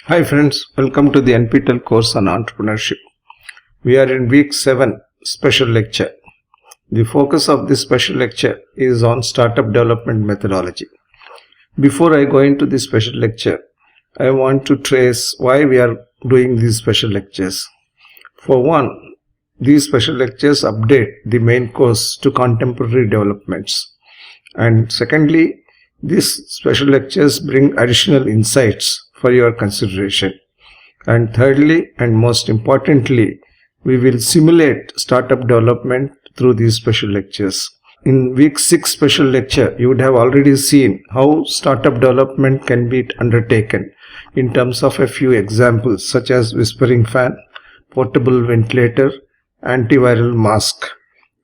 Hi friends, welcome to the NPTEL course on entrepreneurship. We are in week 7 special lecture. The focus of this special lecture is on startup development methodology. Before I go into this special lecture, I want to trace why we are doing these special lectures. For one, these special lectures update the main course to contemporary developments. And secondly, these special lectures bring additional insights for your consideration. And thirdly, and most importantly, we will simulate startup development through these special lectures. In week 6 special lecture, you would have already seen how startup development can be undertaken in terms of a few examples such as whispering fan, portable ventilator, antiviral mask,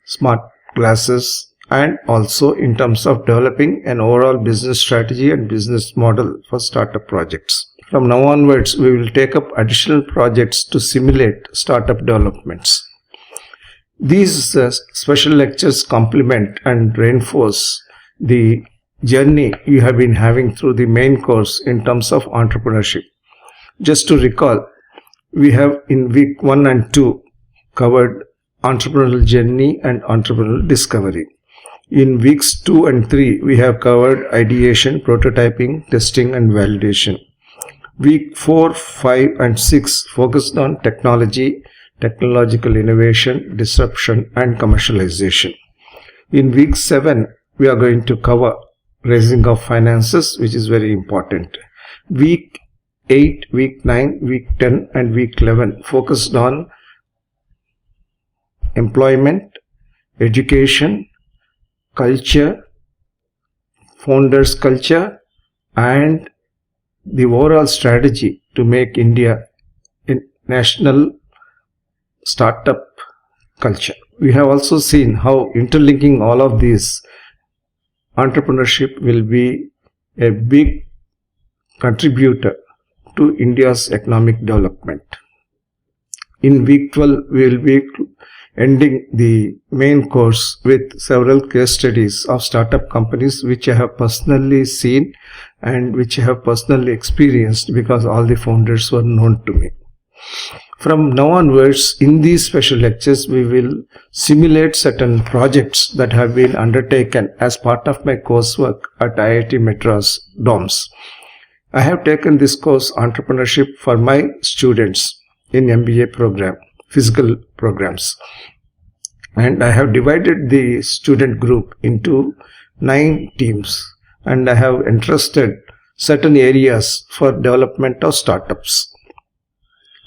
smart glasses, and also in terms of developing an overall business strategy and business model for startup projects. From now onwards, we will take up additional projects to simulate startup developments. These special lectures complement and reinforce the journey you have been having through the main course in terms of entrepreneurship. Just to recall, we have in week 1 and 2 covered entrepreneurial journey and entrepreneurial discovery. In weeks 2 and 3, we have covered ideation, prototyping, testing, and validation. Week 4, 5, and 6 focused on technology, technological innovation, disruption, and commercialization. In week 7, we are going to cover raising of finances, which is very important. Week 8, week 9, week 10, and week 11 focused on employment, education, culture, founders' culture, and the overall strategy to make India a national startup culture. We have also seen how interlinking all of these, entrepreneurship will be a big contributor to India's economic development. In week 12, we will be ending the main course with several case studies of startup companies which I have personally seen and which I have personally experienced because all the founders were known to me. From now onwards, in these special lectures, we will simulate certain projects that have been undertaken as part of my coursework at IIT Madras DOMS. I have taken this course entrepreneurship for my students in MBA program, physical programs. And I have divided the student group into 9 teams, and I have entrusted certain areas for development of startups.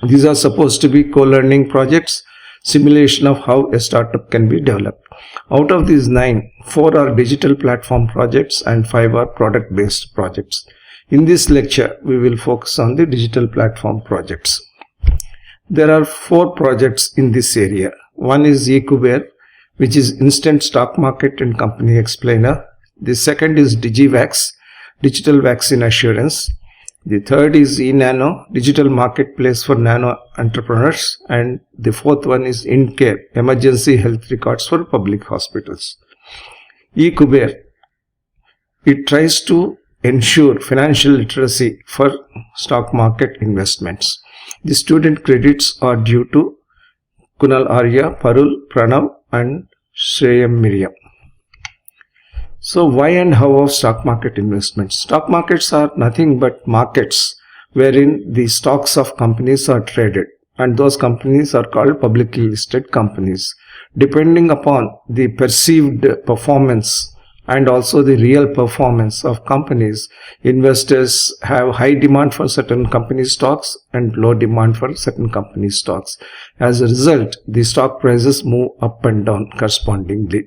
These are supposed to be co-learning projects, simulation of how a startup can be developed. Out of these 9, 4 are digital platform projects and 5 are product-based projects. In this lecture, we will focus on the digital platform projects. There are 4 projects in this area. One is eKuber, which is Instant Stock Market and Company Explainer. The second is DigiVax, Digital Vaccine Assurance. The third is eNano, Digital Marketplace for Nano Entrepreneurs. And the fourth one is InCare, Emergency Health Records for Public Hospitals. eKuber, it tries to ensure financial literacy for stock market investments. The student credits are due to Kunal Arya, Parul, Pranav, and Shreyam Miriam. So why and how of stock market investments? Stock markets are nothing but markets wherein the stocks of companies are traded, and those companies are called publicly listed companies. Depending upon the perceived performance and also the real performance of companies, investors have high demand for certain company stocks and low demand for certain company stocks. As a result, the stock prices move up and down correspondingly.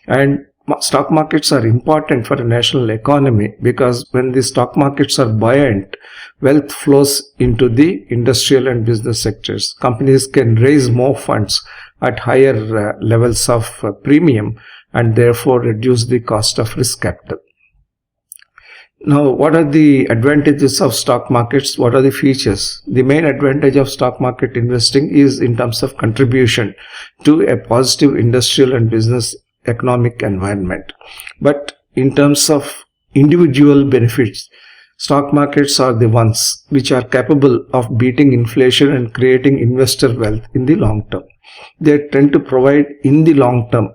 And stock markets are important for a national economy because when the stock markets are buoyant, wealth flows into the industrial and business sectors. Companies can raise more funds at higher levels of premium and therefore reduce the cost of risk capital. Now, what are the advantages of stock markets? What are the features? The main advantage of stock market investing is in terms of contribution to a positive industrial and business economic environment. But in terms of individual benefits, Stock markets are the ones which are capable of beating inflation and creating investor wealth in the long term. They tend to provide in the long term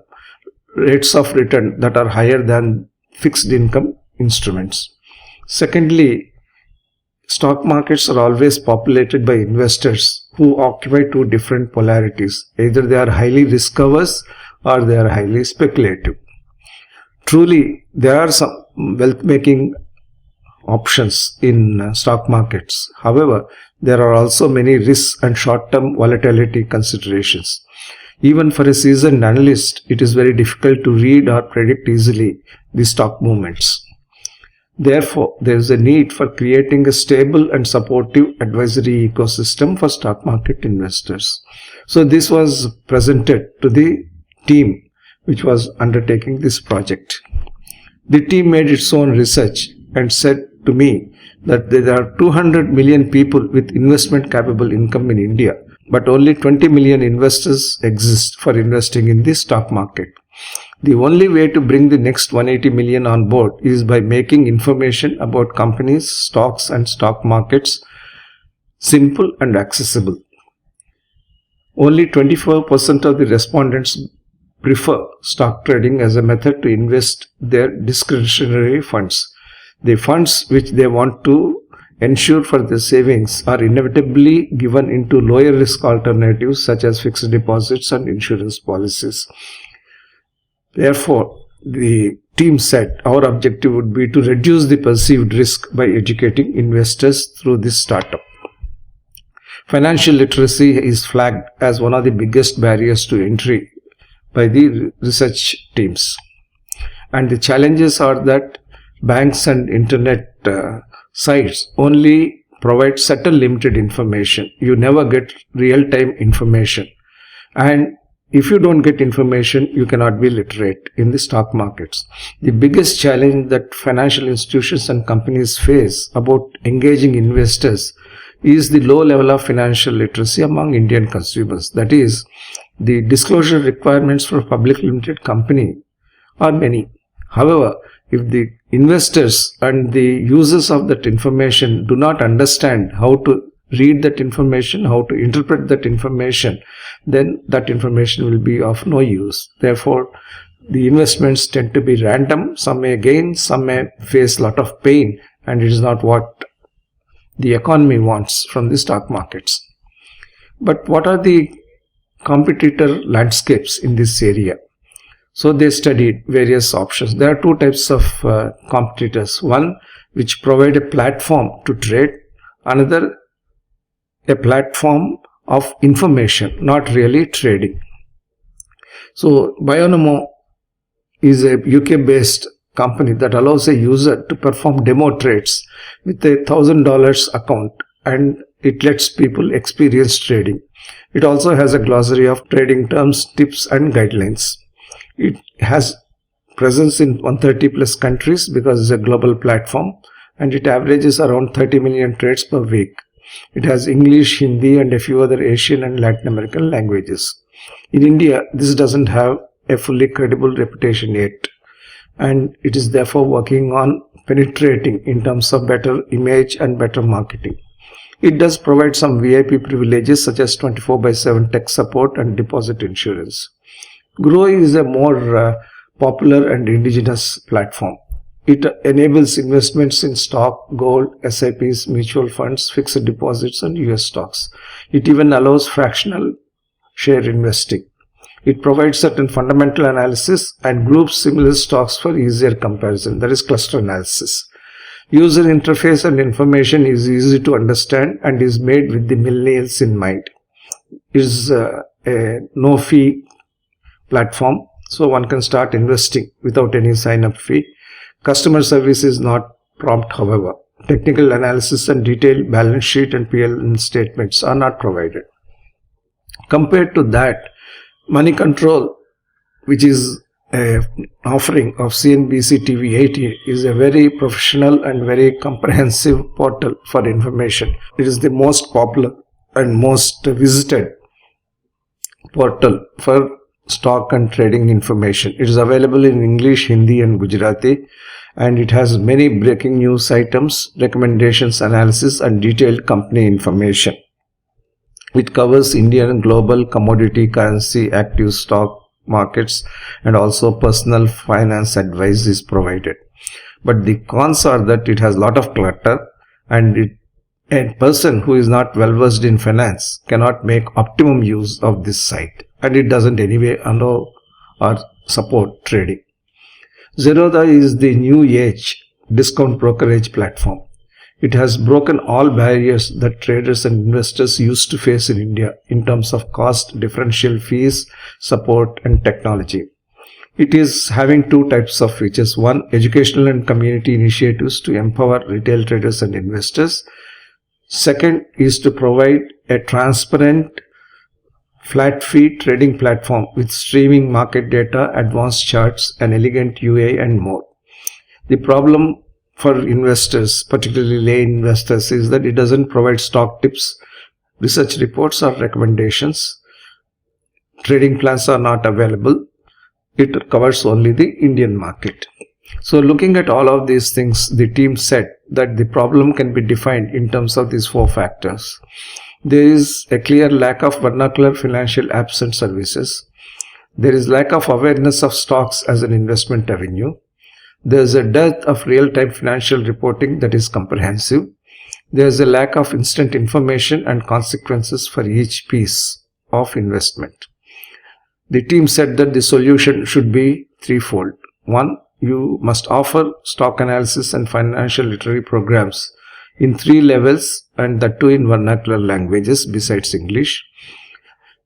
rates of return that are higher than fixed income instruments. Secondly, stock markets are always populated by investors who occupy two different polarities. Either they are highly risk averse or they are highly speculative. Truly, there are some wealth making options in stock markets. However, there are also many risks and short-term volatility considerations. Even for a seasoned analyst, it is very difficult to read or predict easily the stock movements. Therefore, there is a need for creating a stable and supportive advisory ecosystem for stock market investors. So this was presented to the team which was undertaking this project. The team made its own research and said to me that there are 200 million people with investment capable income in India, but only 20 million investors exist for investing in the stock market. The only way to bring the next 180 million on board is by making information about companies, stocks and stock markets simple and accessible. Only 24% of the respondents prefer stock trading as a method to invest their discretionary funds. The funds which they want to ensure for their savings are inevitably given into lower risk alternatives such as fixed deposits and insurance policies. Therefore, the team said our objective would be to reduce the perceived risk by educating investors through this startup. Financial literacy is flagged as one of the biggest barriers to entry by the research teams. And the challenges are that banks and internet sites only provide certain limited information. You never get real-time information. And if you don't get information, you cannot be literate in the stock markets. The biggest challenge that financial institutions and companies face about engaging investors is the low level of financial literacy among Indian consumers. That is, the disclosure requirements for a public limited company are many. However, if the investors and the users of that information do not understand how to read that information, how to interpret that information, then that information will be of no use. Therefore, the investments tend to be random. Some may gain, some may face a lot of pain, and it is not what the economy wants from the stock markets. But what are the competitor landscapes in this area? So they studied various options. There are two types of competitors. One which provide a platform to trade, another a platform of information, not really trading. So Bionomo is a UK-based company that allows a user to perform demo trades with a $1,000 account, and it lets people experience trading. It also has a glossary of trading terms, tips and guidelines. It has presence in 130 plus countries because it's a global platform, and it averages around 30 million trades per week. It has English, Hindi and a few other Asian and Latin American languages. In India, this doesn't have a fully credible reputation yet, and it is therefore working on penetrating in terms of better image and better marketing. It does provide some VIP privileges such as 24/7 tech support and deposit insurance. Grow is a more popular and indigenous platform. It enables investments in stock, gold, SIPs, mutual funds, fixed deposits and US stocks. It even allows fractional share investing. It provides certain fundamental analysis and groups similar stocks for easier comparison, that is cluster analysis. User interface and information is easy to understand and is made with the millennials in mind. It is a no-fee platform, so one can start investing without any sign-up fee. Customer service is not prompt, however. Technical analysis and detailed balance sheet and P&L statements are not provided. Compared to that, Money Control, which is an offering of CNBC TV 80, is a very professional and very comprehensive portal for information. It is the most popular and most visited portal for stock and trading information. It is available in English, Hindi and Gujarati, and it has many breaking news items, recommendations, analysis and detailed company information. It covers Indian and global commodity, currency, active stock markets, and also personal finance advice is provided. But the cons are that it has a lot of clutter, and a person who is not well versed in finance cannot make optimum use of this site, and it doesn't anyway allow or support trading. Zerodha is the new age discount brokerage platform. It has broken all barriers that traders and investors used to face in India in terms of cost, differential fees, support and technology. It is having two types of features. One, educational and community initiatives to empower retail traders and investors. Second is to provide a transparent, flat fee trading platform with streaming market data, advanced charts, an elegant UI and more. The problem for investors, particularly lay investors, is that it doesn't provide stock tips, research reports or recommendations. Trading plans are not available. It covers only the Indian market. So looking at all of these things, the team said that the problem can be defined in terms of these four factors. There is a clear lack of vernacular financial apps and services. There is lack of awareness of stocks as an investment avenue. There is a dearth of real-time financial reporting that is comprehensive. There is a lack of instant information and consequences for each piece of investment. The team said that the solution should be threefold. One, you must offer stock analysis and financial literary programs in 3 levels, and that too in vernacular languages besides English.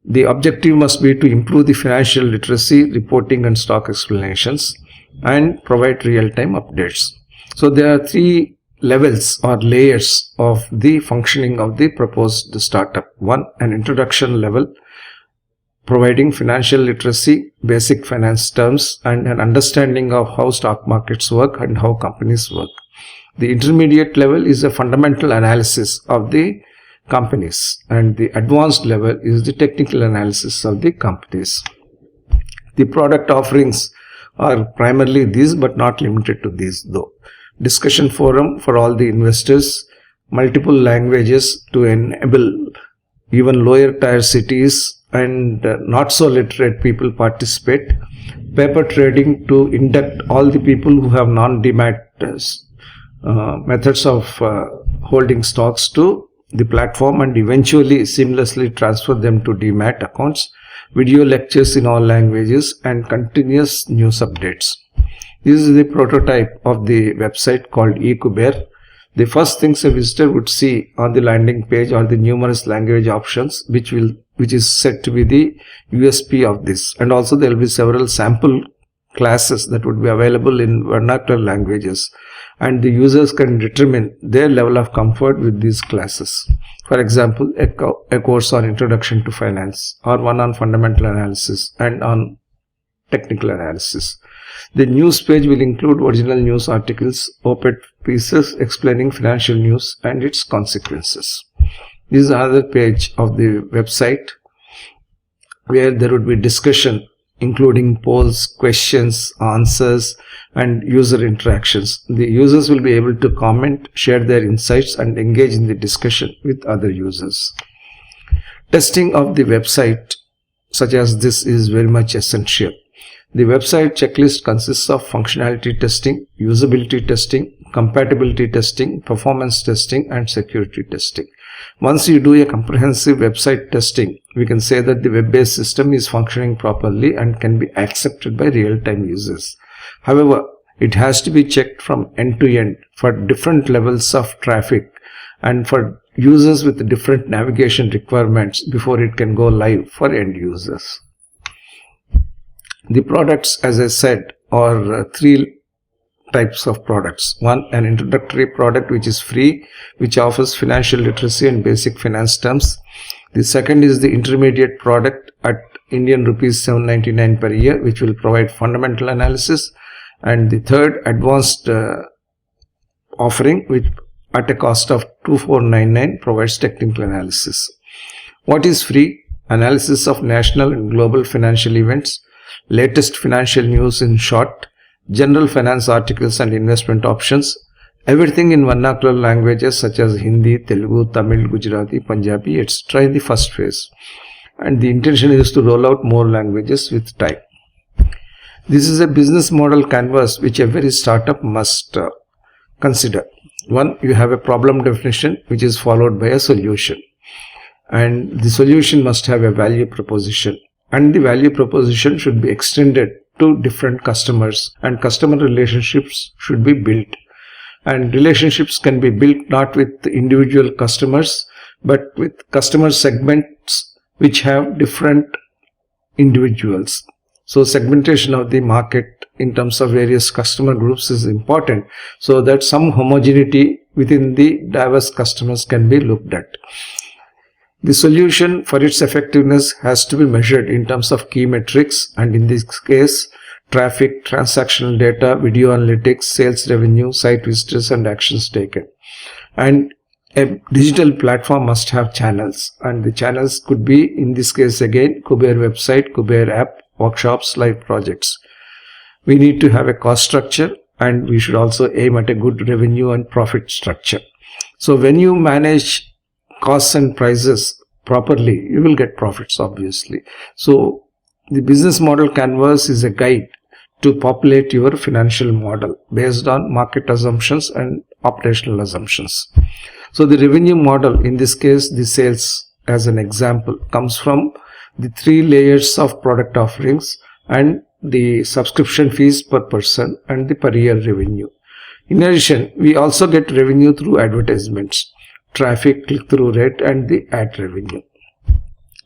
The objective must be to improve the financial literacy, reporting and stock explanations, and provide real-time updates. So there are 3 levels or layers of the functioning of the proposed startup. One, an introduction level, providing financial literacy, basic finance terms, and an understanding of how stock markets work and how companies work. The intermediate level is a fundamental analysis of the companies, and the advanced level is the technical analysis of the companies. The product offerings are primarily these, but not limited to these though. Discussion forum for all the investors, multiple languages to enable even lower tier cities and not so literate people participate. Paper trading to induct all the people who have non-demat methods of holding stocks to the platform and eventually seamlessly transfer them to demat accounts. Video lectures in all languages and continuous news updates. This is the prototype of the website called eKuber. The first things a visitor would see on the landing page are the numerous language options, which is said to be the USP of this. And also there will be several sample classes that would be available in vernacular languages, and the users can determine their level of comfort with these classes. For example, a course on Introduction to Finance, or one on Fundamental Analysis and on Technical Analysis. The news page will include original news articles, op-ed pieces explaining financial news and its consequences. This is another page of the website where there would be discussion including polls, questions, answers and user interactions. The users will be able to comment, share their insights and engage in the discussion with other users. Testing of the website such as this is very much essential. The website checklist consists of functionality testing, usability testing, compatibility testing, performance testing and security testing. Once you do a comprehensive website testing, we can say that the web-based system is functioning properly and can be accepted by real-time users. However, it has to be checked from end to end for different levels of traffic and for users with different navigation requirements before it can go live for end users. The products, as I said, are 3 types of products. One, an introductory product which is free, which offers financial literacy and basic finance terms. The second is the intermediate product at Indian rupees 799 per year, which will provide fundamental analysis. And the third, advanced offering, which at a cost of 2499 provides technical analysis. What is free? analysis of national and global financial events, latest financial news in short, general finance articles and investment options, everything in vernacular languages such as Hindi, Telugu, Tamil, Gujarati, Punjabi, etc. in the first phase. And the intention is to roll out more languages with time. This is a business model canvas which every startup must consider. One, you have a problem definition which is followed by a solution. And the solution must have a value proposition. And the value proposition should be extended to different customers, and customer relationships should be built. And relationships can be built not with individual customers, but with customer segments which have different individuals. So segmentation of the market in terms of various customer groups is important, so that some homogeneity within the diverse customers can be looked at. The solution for its effectiveness has to be measured in terms of key metrics, and in this case, traffic, transactional data, video analytics, sales revenue, site visitors and actions taken. And a digital platform must have channels, and the channels could be, in this case again, Kuber website, Kuber app, workshops, live projects. We need to have a cost structure, and we should also aim at a good revenue and profit structure. So when you manage costs and prices properly, you will get profits, obviously. So the business model canvas is a guide to populate your financial model based on market assumptions and operational assumptions. So the revenue model, in this case the sales as an example, comes from the 3 layers of product offerings and the subscription fees per person and the per year revenue. In addition, we also get revenue through advertisements, traffic, click-through rate and the ad revenue.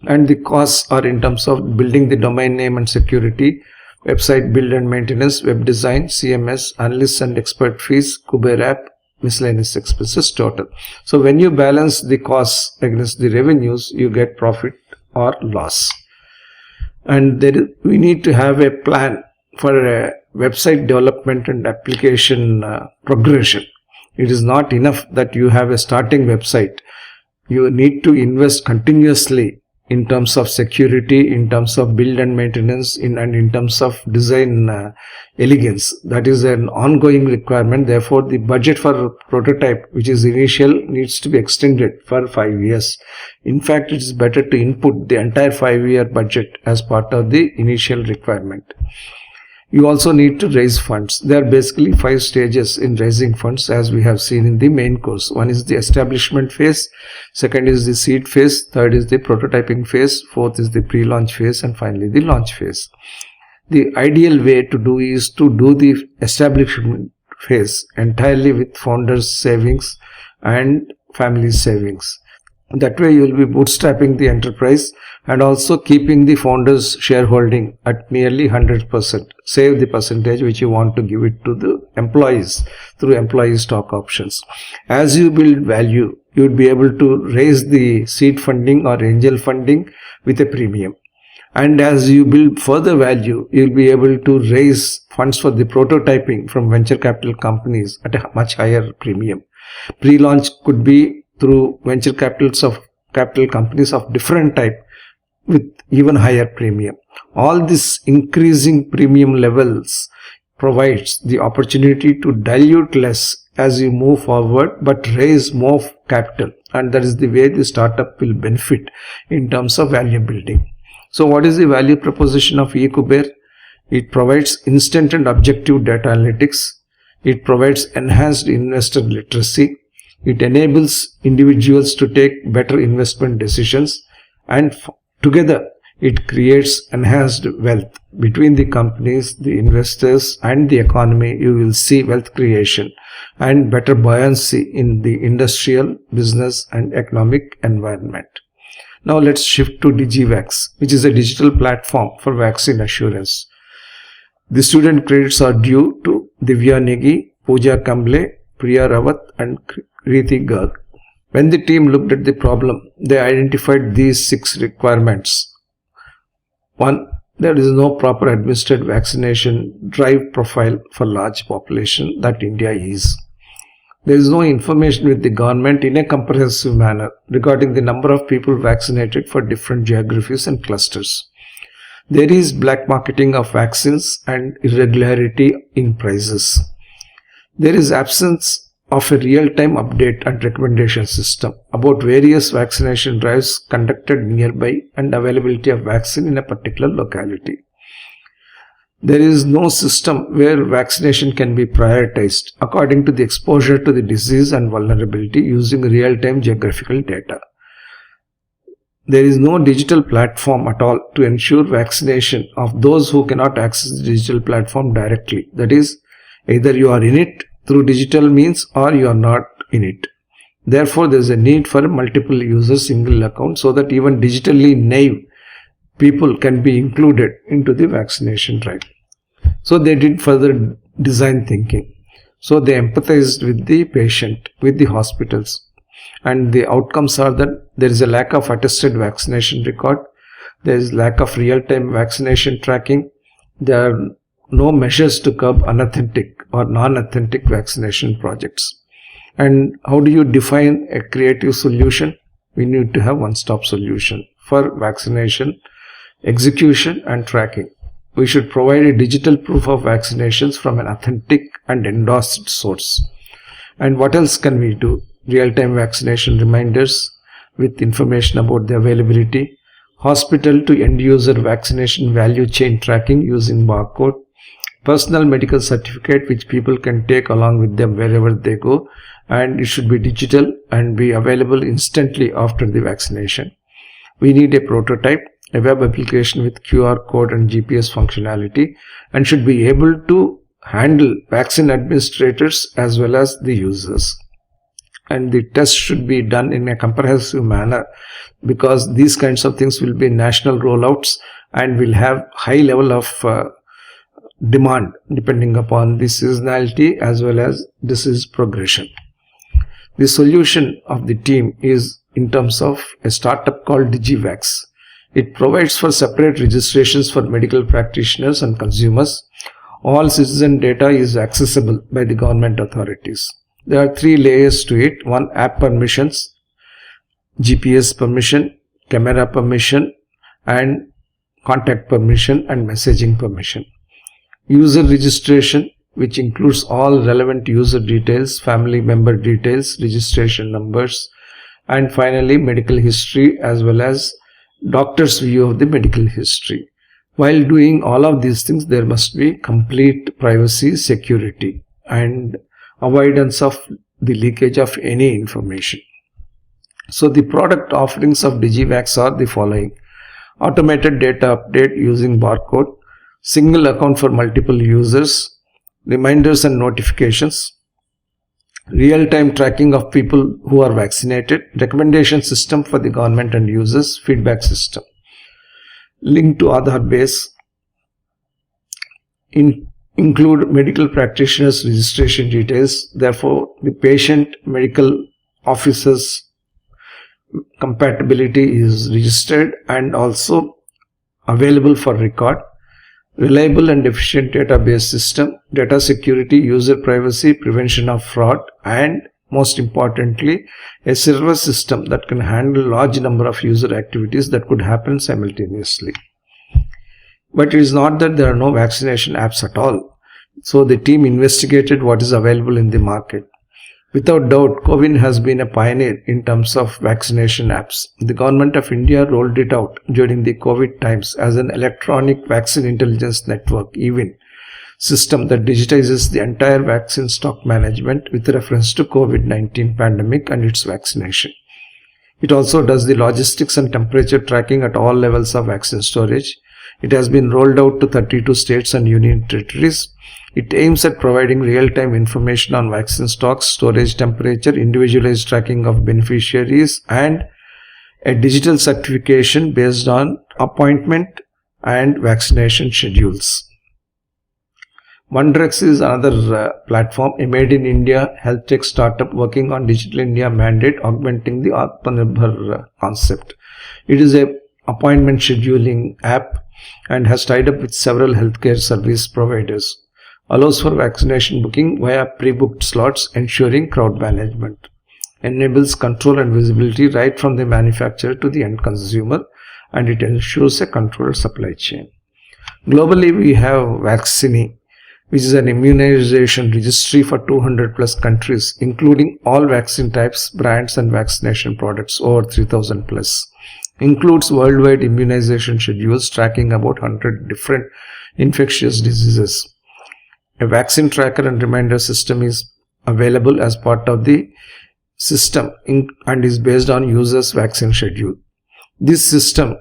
And the costs are in terms of building the domain name and security, website build and maintenance, web design, CMS, analysts and expert fees, Kuber app, miscellaneous expenses total. So when you balance the costs against the revenues, you get profit or loss. And we need to have a plan for a website development and application progression. It is not enough that you have a starting website. You need to invest continuously in terms of security, in terms of build and maintenance, and in terms of design elegance. That is an ongoing requirement. Therefore, the budget for prototype, which is initial, needs to be extended for 5 years. In fact, it is better to input the entire 5-year budget as part of the initial requirement. You also need to raise funds. There are basically 5 stages in raising funds, as we have seen in the main course. One is the establishment phase, second is the seed phase, third is the prototyping phase, fourth is the pre-launch phase, and finally the launch phase. The ideal way to do is to do the establishment phase entirely with founders' savings and family savings. That way you will be bootstrapping the enterprise and also keeping the founders' shareholding at nearly 100%. Save the percentage which you want to give it to the employees through employee stock options. As you build value, you would be able to raise the seed funding or angel funding with a premium. And as you build further value, you will be able to raise funds for the prototyping from venture capital companies at a much higher premium. Pre-launch could be through venture capital companies of different type with even higher premium. All this increasing premium levels provides the opportunity to dilute less as you move forward, but raise more capital, and that is the way the startup will benefit in terms of value building. So what is the value proposition of eKuber? It provides instant and objective data analytics. It provides enhanced investor literacy. It enables individuals to take better investment decisions, and together it creates enhanced wealth. Between the companies, the investors and the economy, you will see wealth creation and better buoyancy in the industrial, business and economic environment. Now let's shift to DigiVax, which is a digital platform for vaccine assurance. The student credits are due to Divya Negi, Pooja Kamble, Priya Rawat and Riti Garg. When the team looked at the problem, they identified these 6 requirements. 1. There is no proper administered vaccination drive profile for large population that India is. There is no information with the government in a comprehensive manner regarding the number of people vaccinated for different geographies and clusters. There is black marketing of vaccines and irregularity in prices. There is absence of a real-time update and recommendation system about various vaccination drives conducted nearby and availability of vaccine in a particular locality. There is no system where vaccination can be prioritized according to the exposure to the disease and vulnerability using real-time geographical data. There is no digital platform at all to ensure vaccination of those who cannot access the digital platform directly. That is, either you are in it through digital means or you are not in it. Therefore, there is a need for a multiple user single account so that even digitally naive people can be included into the vaccination drive. So they did further design thinking. So they empathized with the patient, with the hospitals. And the outcomes are that there is a lack of attested vaccination record. There is lack of real-time vaccination tracking. There are no measures to curb unauthentic or non-authentic vaccination projects. And how do you define a creative solution? We need to have one-stop solution for vaccination, execution and tracking. We should provide a digital proof of vaccinations from an authentic and endorsed source. And what else can we do? Real-time vaccination reminders with information about the availability, hospital to end-user vaccination value chain tracking using barcode, personal medical certificate which people can take along with them wherever they go, and it should be digital and be available instantly after the vaccination. We need a prototype, a web application with QR code and GPS functionality, and should be able to handle vaccine administrators as well as the users. And the test should be done in a comprehensive manner because these kinds of things will be national rollouts and will have high level of demand depending upon the seasonality as well as disease progression. The solution of the team is in terms of a startup called DigiVax. It provides for separate registrations for medical practitioners and consumers. All citizen data is accessible by the government authorities. There are 3 layers to it. One, app permissions, GPS permission, camera permission, and contact permission and messaging permission. User registration, which includes all relevant user details, family member details, registration numbers, and finally medical history as well as doctor's view of the medical history. While doing all of these things, there must be complete privacy, security, and avoidance of the leakage of any information. So the product offerings of DigiVax are the following: automated data update using barcode, single account for multiple users, reminders and notifications, real-time tracking of people who are vaccinated, recommendation system for the government and users, feedback system, link to Aadhaar base, include medical practitioners' registration details. Therefore, the patient medical officer's compatibility is registered and also available for record. Reliable and efficient database system, data security, user privacy, prevention of fraud, and most importantly, a server system that can handle large number of user activities that could happen simultaneously. But it is not that there are no vaccination apps at all. So the team investigated what is available in the market. Without doubt, CoWIN has been a pioneer in terms of vaccination apps. The Government of India rolled it out during the COVID times as an electronic vaccine intelligence network, EVIN, system that digitizes the entire vaccine stock management with reference to COVID-19 pandemic and its vaccination. It also does the logistics and temperature tracking at all levels of vaccine storage. It has been rolled out to 32 states and union territories. It aims at providing real-time information on vaccine stocks, storage temperature, individualized tracking of beneficiaries, and a digital certification based on appointment and vaccination schedules. OneDrex is another platform, a made in India health tech startup working on Digital India mandate, augmenting the Atmanirbhar concept. It is a appointment scheduling app and has tied up with several healthcare service providers. allows for vaccination booking via pre-booked slots, ensuring crowd management, enables control and visibility right from the manufacturer to the end consumer, and it ensures a controlled supply chain. Globally, we have Vaccini, which is an immunization registry for 200 plus countries, including all vaccine types, brands and vaccination products, over 3000 plus. Includes worldwide immunization schedules tracking about 100 different infectious diseases. A vaccine tracker and reminder system is available as part of the system and is based on users' vaccine schedule. This system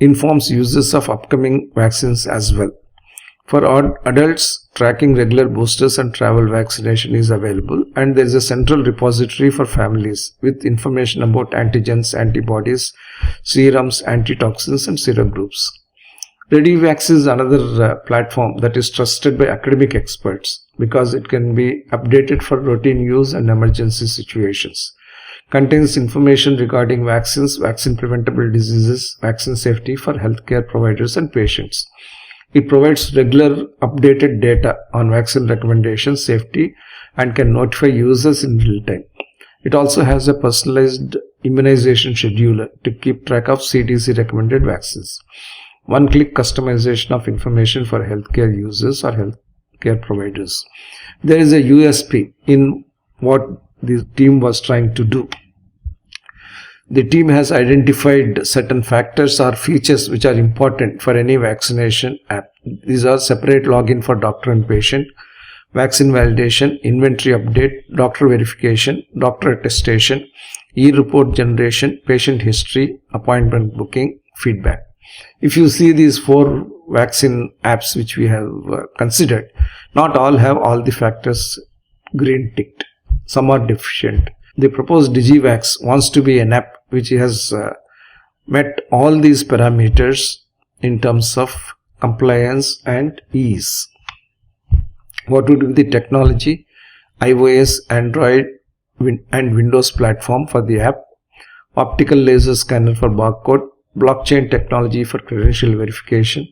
informs users of upcoming vaccines as well. For adults, tracking regular boosters and travel vaccination is available, and there is a central repository for families with information about antigens, antibodies, serums, antitoxins and serogroups. ReadyVax is another platform that is trusted by academic experts because it can be updated for routine use and emergency situations. Contains information regarding vaccines, vaccine preventable diseases, vaccine safety for healthcare providers and patients. It provides regular updated data on vaccine recommendations, safety, and can notify users in real time. It also has a personalized immunization scheduler to keep track of CDC recommended vaccines. One-click customization of information for healthcare users or healthcare providers. There is a USP in what the team was trying to do. The team has identified certain factors or features which are important for any vaccination app. These are separate login for doctor and patient, vaccine validation, inventory update, doctor verification, doctor attestation, e-report generation, patient history, appointment booking, feedback. If you see these 4 vaccine apps which we have considered, not all have all the factors green ticked. Some are deficient. The proposed DigiVax wants to be an app which has met all these parameters in terms of compliance and ease. What would be the technology? iOS, Android and Windows platform for the app, optical laser scanner for barcode, blockchain technology for credential verification,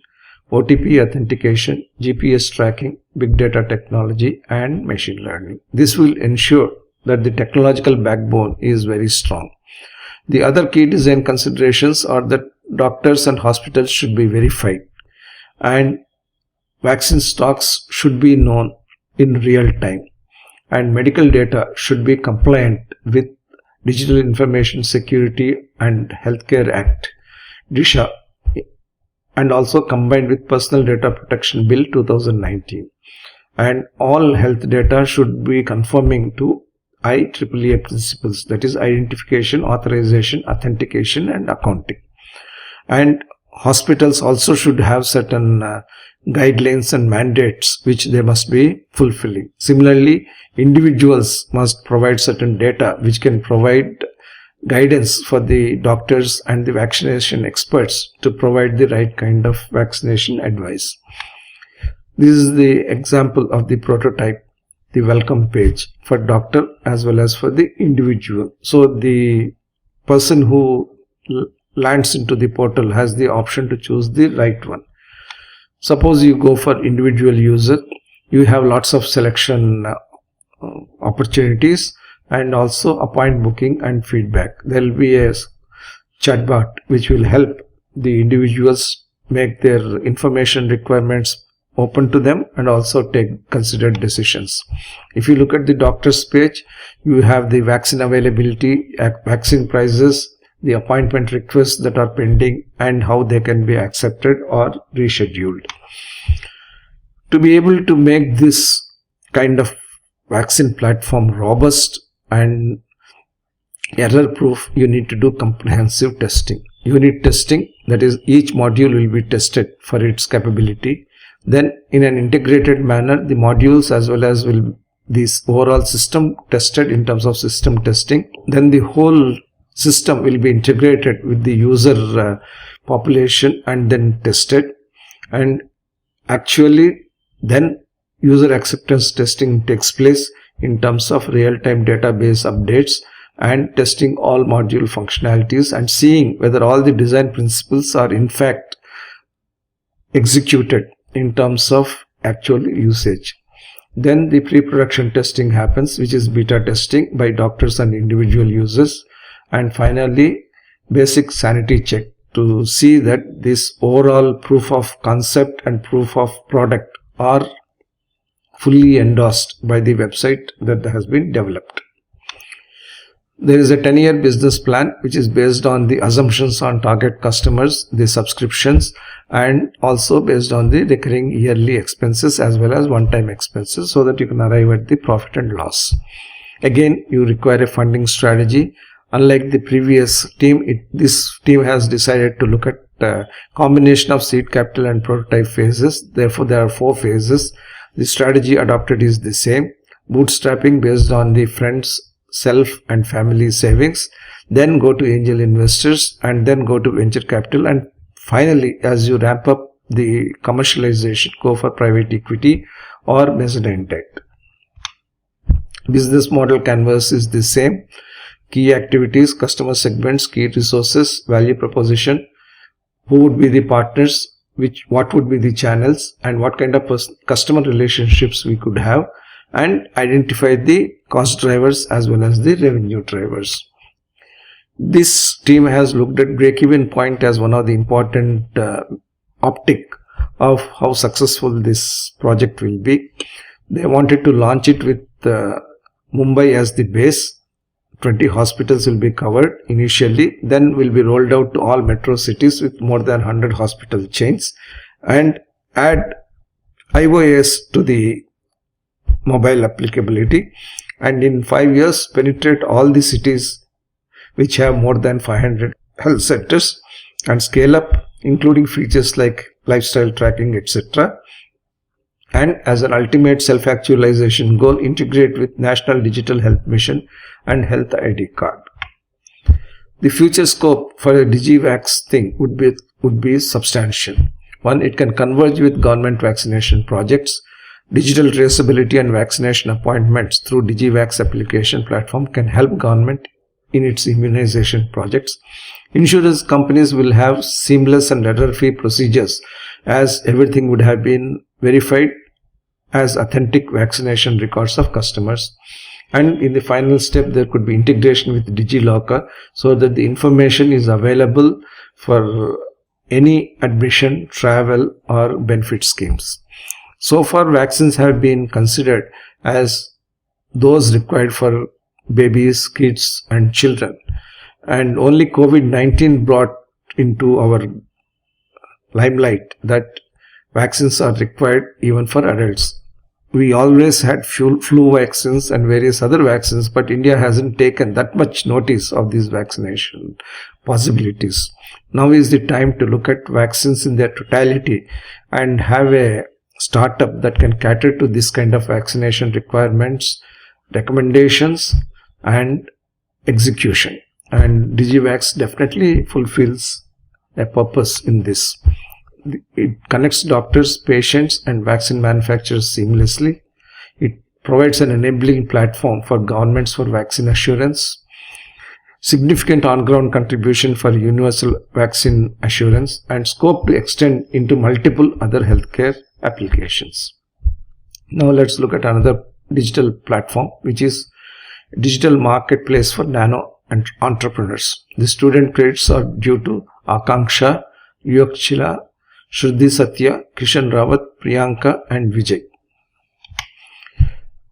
OTP authentication, GPS tracking, big data technology and machine learning. This will ensure that the technological backbone is very strong. The other key design considerations are that doctors and hospitals should be verified and vaccine stocks should be known in real time, and medical data should be compliant with Digital Information Security and Healthcare Act (DISHA), and also combined with Personal Data Protection Bill 2019. And all health data should be conforming to IEEE principles, that is identification, authorization, authentication and accounting. And hospitals also should have certain guidelines and mandates which they must be fulfilling. Similarly, individuals must provide certain data which can provide guidance for the doctors and the vaccination experts to provide the right kind of vaccination advice. This is the example of the prototype, the welcome page for doctor as well as for the individual. So the person who lands into the portal has the option to choose the right one. Suppose you go for individual user, you have lots of selection opportunities and also appointment booking and feedback. There will be a chatbot which will help the individuals make their information requirements open to them and also take considered decisions. If you look at the doctor's page, you have the vaccine availability, vaccine prices, the appointment requests that are pending and how they can be accepted or rescheduled. To be able to make this kind of vaccine platform robust and error proof, you need to do comprehensive testing. Unit testing, that is each module will be tested for its capability. Then in an integrated manner, the modules as well as will this overall system tested in terms of system testing. Then the whole system will be integrated with the user population and then tested, and actually then user acceptance testing takes place in terms of real-time database updates and testing all module functionalities and seeing whether all the design principles are in fact executed in terms of actual usage. Then the pre-production testing happens, which is beta testing by doctors and individual users. And finally, basic sanity check to see that this overall proof of concept and proof of product are fully endorsed by the website that has been developed. There is a 10-year business plan which is based on the assumptions on target customers, the subscriptions, and also based on the recurring yearly expenses as well as one-time expenses, so that you can arrive at the profit and loss. Again, you require a funding strategy. Unlike the previous team, this team has decided to look at a combination of seed capital and prototype phases. Therefore, there are 4 phases. The strategy adopted is the same: bootstrapping based on the friends, self and family savings, then go to angel investors, and then go to venture capital, and finally, as you ramp up the commercialization, go for private equity or mezzanine debt. Business model canvas is the same: key activities, customer segments, key resources, value proposition, who would be the partners, what would be the channels, and what kind of customer relationships we could have, and identify the cost drivers as well as the revenue drivers. This team has looked at break-even point as one of the important optic of how successful this project will be. They wanted to launch it with Mumbai as the base. 20 hospitals will be covered initially, then will be rolled out to all metro cities with more than 100 hospital chains, and add iOS to the mobile applicability, and in 5 years penetrate all the cities which have more than 500 health centers, and scale up, including features like lifestyle tracking, etc. And as an ultimate self-actualization goal, integrate with National Digital Health Mission and Health ID card. The future scope for a DigiVax thing would be substantial. One, it can converge with government vaccination projects. Digital traceability and vaccination appointments through DigiVax application platform can help government in its immunization projects. Insurance companies will have seamless and error-free procedures, as everything would have been verified as authentic vaccination records of customers. And in the final step, there could be integration with DigiLocker, so that the information is available for any admission, travel or benefit schemes. So far, vaccines have been considered as those required for babies, kids and children, and only COVID-19 brought into our limelight that vaccines are required even for adults. We always had flu vaccines and various other vaccines, but India hasn't taken that much notice of these vaccination possibilities. Now is the time to look at vaccines in their totality and have a startup that can cater to this kind of vaccination requirements, recommendations and execution. And DigiVax definitely fulfills a purpose in this. It connects doctors, patients and vaccine manufacturers seamlessly. It provides an enabling platform for governments for vaccine assurance, significant on-ground contribution for universal vaccine assurance, and scope to extend into multiple other healthcare applications. Now let's look at another digital platform, which is digital marketplace for nano entrepreneurs. The student credits are due to Akanksha, Yukchila, Shruti Satya, Kishan Rawat, Priyanka and Vijay.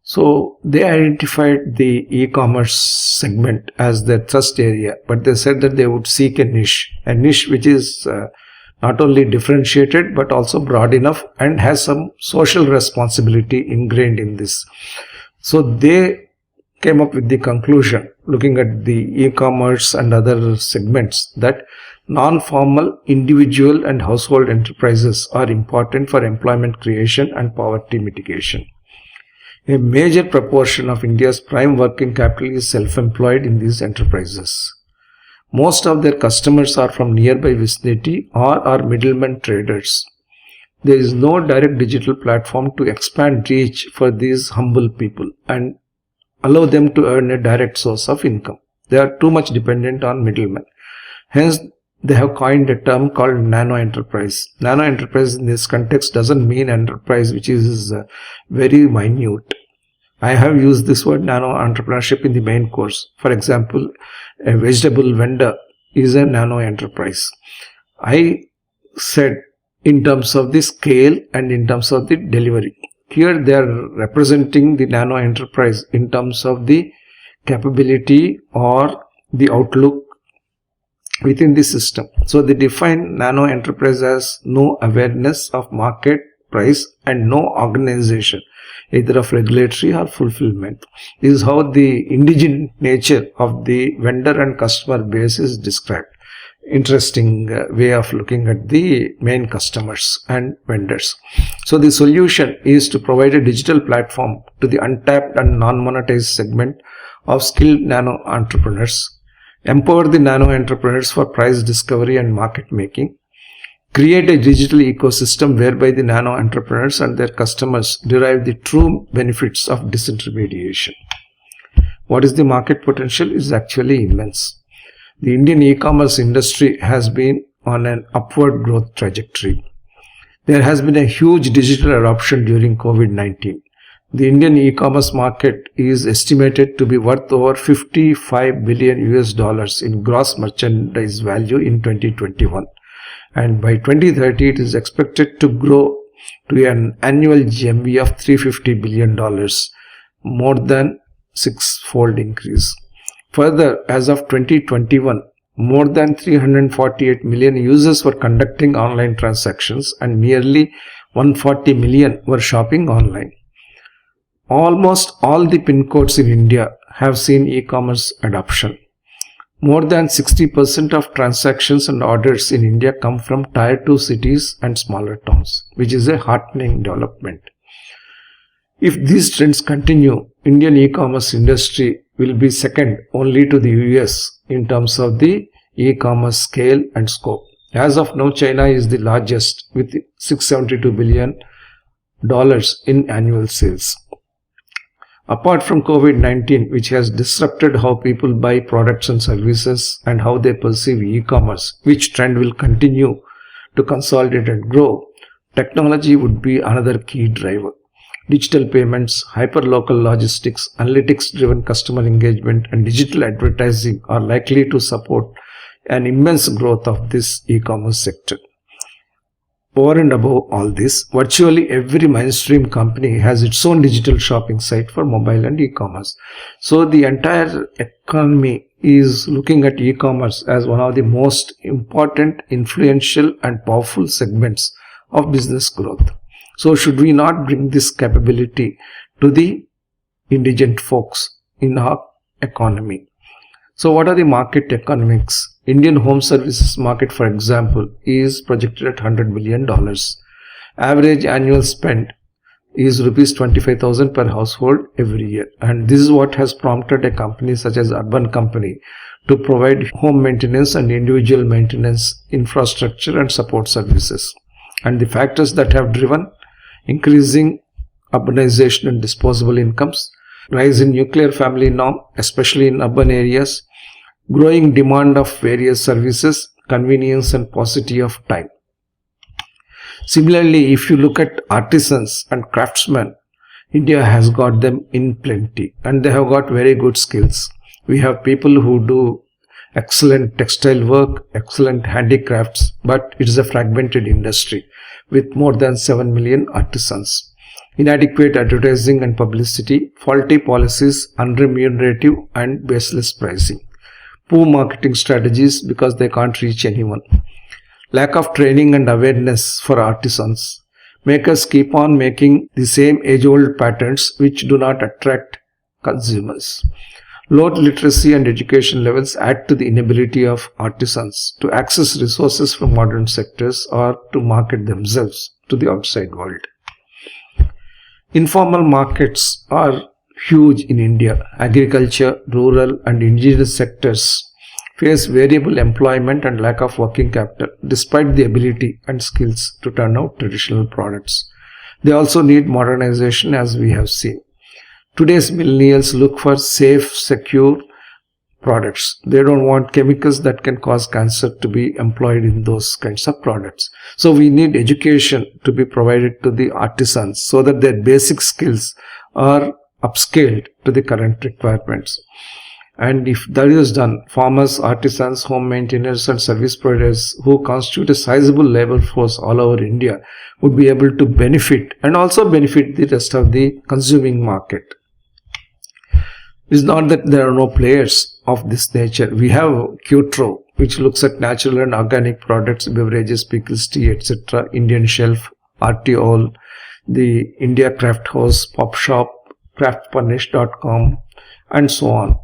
So they identified the e-commerce segment as their thrust area, but they said that they would seek a niche which is not only differentiated but also broad enough and has some social responsibility ingrained in this. So they came up with the conclusion, looking at the e-commerce and other segments, that non-formal individual and household enterprises are important for employment creation and poverty mitigation. A major proportion of India's prime working capital is self-employed in these enterprises. Most of their customers are from nearby vicinity or are middlemen traders. There is no direct digital platform to expand reach for these humble people and allow them to earn a direct source of income. They are too much dependent on middlemen. Hence, they have coined a term called nano enterprise. Nano enterprise in this context doesn't mean enterprise which is very minute. I have used this word nano entrepreneurship in the main course. For example, a vegetable vendor is a nano enterprise. I said in terms of the scale and in terms of the delivery. Here they are representing the nano enterprise in terms of the capability or the outlook within the system. So they define nano enterprise as no awareness of market price and no organization either of regulatory or fulfillment. This is how the indigent nature of the vendor and customer base is described. Interesting way of looking at the main customers and vendors. So the solution is to provide a digital platform to the untapped and non-monetized segment of skilled nano entrepreneurs, empower the nano entrepreneurs for price discovery and market making, create a digital ecosystem whereby the nano entrepreneurs and their customers derive the true benefits of disintermediation. What is the market potential? It is actually immense. The Indian e-commerce industry has been on an upward growth trajectory. There has been a huge digital adoption during COVID-19. The Indian e-commerce market is estimated to be worth over $55 billion in gross merchandise value in 2021. And by 2030, it is expected to grow to an annual GMV of $350 billion, more than six-fold increase. Further, as of 2021, more than 348 million users were conducting online transactions and nearly 140 million were shopping online. Almost all the PIN codes in India have seen e-commerce adoption. More than 60% of transactions and orders in India come from Tier 2 cities and smaller towns, which is a heartening development. If these trends continue, Indian e-commerce industry will be second only to the US in terms of the e-commerce scale and scope. As of now, China is the largest with $672 billion in annual sales. Apart from COVID-19, which has disrupted how people buy products and services and how they perceive e-commerce, which trend will continue to consolidate and grow, technology would be another key driver. Digital payments, hyperlocal logistics, analytics-driven customer engagement, and digital advertising are likely to support an immense growth of this e-commerce sector. Over and above all this, virtually every mainstream company has its own digital shopping site for mobile and e-commerce. So the entire economy is looking at e-commerce as one of the most important, influential, and powerful segments of business growth. So should we not bring this capability to the indigent folks in our economy? So what are the market economics? Indian home services market, for example, is projected at $100 billion. Average annual spend is rupees 25,000 per household every year. And this is what has prompted a company such as Urban Company to provide home maintenance and individual maintenance infrastructure and support services. And the factors that have driven increasing urbanization and disposable incomes, rise in nuclear family norm, especially in urban areas, growing demand of various services, convenience and paucity of time. Similarly, if you look at artisans and craftsmen, India has got them in plenty and they have got very good skills. We have people who do excellent textile work, excellent handicrafts, but it is a fragmented industry with more than 7 million artisans. Inadequate advertising and publicity, faulty policies, unremunerative and baseless pricing. Poor marketing strategies because they can't reach anyone. Lack of training and awareness for artisans make us keep on making the same age-old patterns which do not attract consumers. Low literacy and education levels add to the inability of artisans to access resources from modern sectors or to market themselves to the outside world. Informal markets are huge in India. Agriculture, rural and indigenous sectors face variable employment and lack of working capital despite the ability and skills to turn out traditional products. They also need modernization, as we have seen. Today's millennials look for safe, secure products. They don't want chemicals that can cause cancer to be employed in those kinds of products. So we need education to be provided to the artisans so that their basic skills are upscaled to the current requirements. And if that is done, farmers, artisans, home maintainers and service providers who constitute a sizable labor force all over India would be able to benefit and also benefit the rest of the consuming market. It's not that there are no players of this nature. We have Cutro, which looks at natural and organic products, beverages, pickles, tea, etc., Indian Shelf, RTOL, the India Craft House, Pop Shop, craftpunish.com and so on.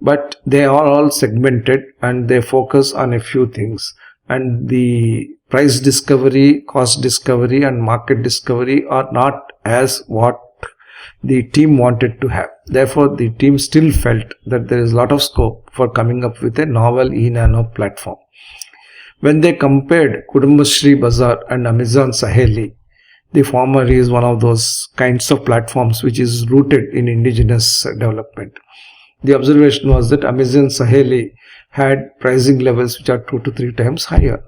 But they are all segmented and they focus on a few things, and the price discovery, cost discovery and market discovery are not as what the team wanted to have. Therefore, the team still felt that there is a lot of scope for coming up with a novel eNano platform. When they compared Kudumbashree Bazaar and Amazon Saheli, the former is one of those kinds of platforms which is rooted in indigenous development. The observation was that Amazon Saheli had pricing levels which are 2 to 3 times higher,